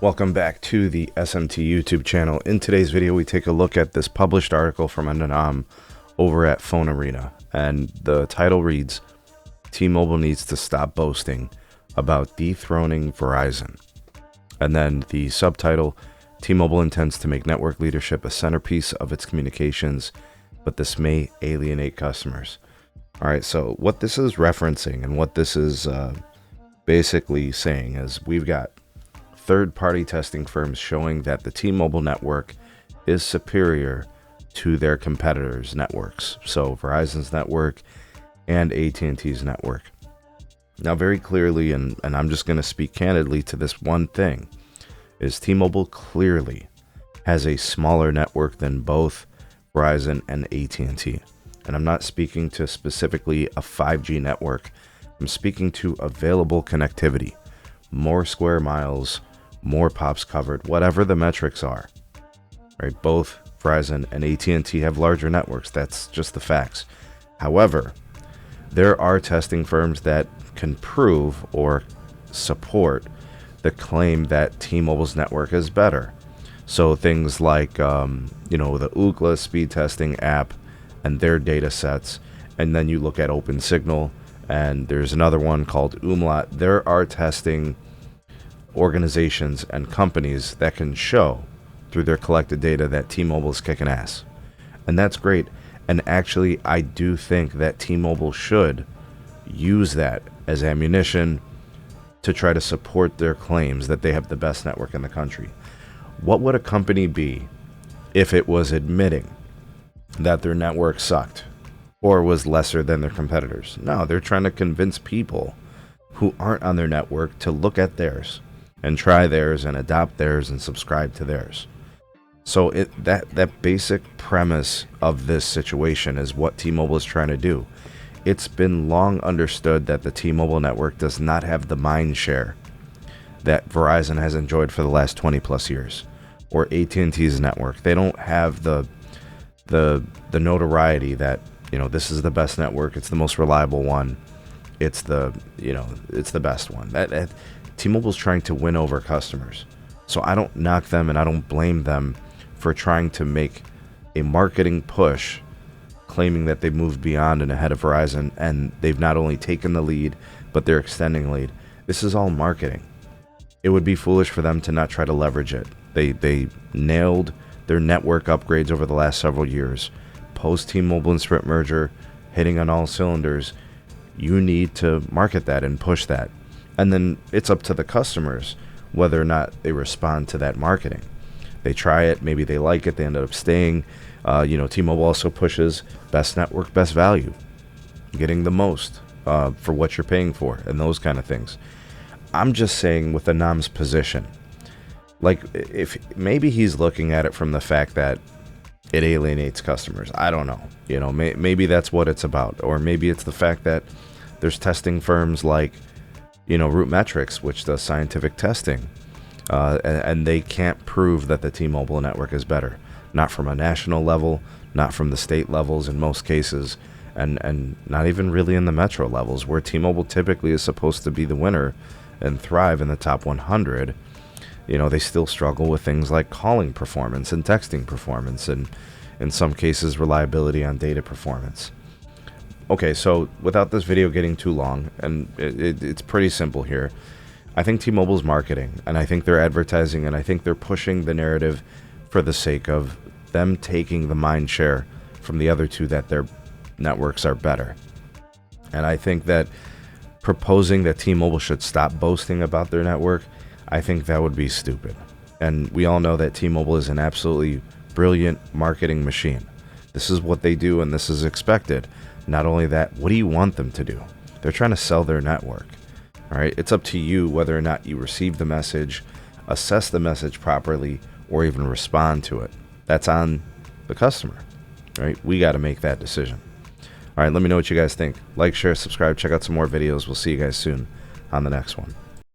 Welcome back to the SMT YouTube channel. In today's video, we take a look at this published article from Anam over at Phone Arena. And the title reads, T-Mobile needs to stop boasting about dethroning Verizon. And then the subtitle, T-Mobile intends to make network leadership a centerpiece of its communications, but this may alienate customers. All right, so what this is referencing and what this is basically saying is we've got third-party testing firms showing that the T-Mobile network is superior to their competitors' networks. So Verizon's network and AT&T's network. Now, very clearly, and I'm just going to speak candidly to this one thing, is T-Mobile clearly has a smaller network than both Verizon and AT&T. And I'm not speaking to specifically a 5G network. I'm speaking to available connectivity, more square miles, more pops covered, whatever the metrics are, right? Both Verizon and AT&T have larger networks. That's just the facts. However, there are testing firms that can prove or support the claim that T-Mobile's network is better. So things like, the Ookla speed testing app and their data sets. And then you look at OpenSignal, and there's another one called umlaut. There are testing organizations and companies that can show through their collected data that T-Mobile is kicking ass. And that's great. And actually, I do think that T-Mobile should use that as ammunition to try to support their claims that they have the best network in the country. What would a company be if it was admitting that their network sucked or was lesser than their competitors? No, they're trying to convince people who aren't on their network to look at theirs and try theirs and adopt theirs and subscribe to theirs. So that basic premise of this situation is what T-Mobile is trying to do. It's been long understood that the T-Mobile network does not have the mind share that Verizon has enjoyed for the last 20 plus years, or AT&T's network. They don't have the notoriety that, this is the best network, it's the most reliable one, it's the best one. That T-Mobile's trying to win over customers. So I don't knock them and I don't blame them for trying to make a marketing push claiming that they moved beyond and ahead of Verizon, and they've not only taken the lead, but they're extending lead. This is all marketing. It would be foolish for them to not try to leverage it. They nailed their network upgrades over the last several years. Post T-Mobile and Sprint merger, hitting on all cylinders. You need to market that and push that. And then it's up to the customers whether or not they respond to that marketing. They try it, maybe they like it, they end up staying. T-Mobile also pushes best network, best value, getting the most for what you're paying for, and those kind of things. I'm just saying, with Anam's position, like, if maybe he's looking at it from the fact that it alienates customers. I don't know. Maybe that's what it's about, or maybe it's the fact that there's testing firms like Root Metrics, which does scientific testing, and they can't prove that the T-Mobile network is better. Not from a national level, not from the state levels in most cases, and not even really in the metro levels, where T-Mobile typically is supposed to be the winner and thrive in the top 100. They still struggle with things like calling performance and texting performance, and in some cases reliability on data performance. Okay, so without this video getting too long, and it's pretty simple here, I think T-Mobile's marketing, and I think they're advertising, and I think they're pushing the narrative for the sake of them taking the mind share from the other two that their networks are better. And I think that proposing that T-Mobile should stop boasting about their network, I think that would be stupid. And we all know that T-Mobile is an absolutely brilliant marketing machine. This is what they do, and this is expected. Not only that, what do you want them to do? They're trying to sell their network. All right, it's up to you whether or not you receive the message, assess the message properly, or even respond to it. That's on the customer, right? We got to make that decision. All right, let me know what you guys think. Like, share, subscribe, check out some more videos. We'll see you guys soon on the next one.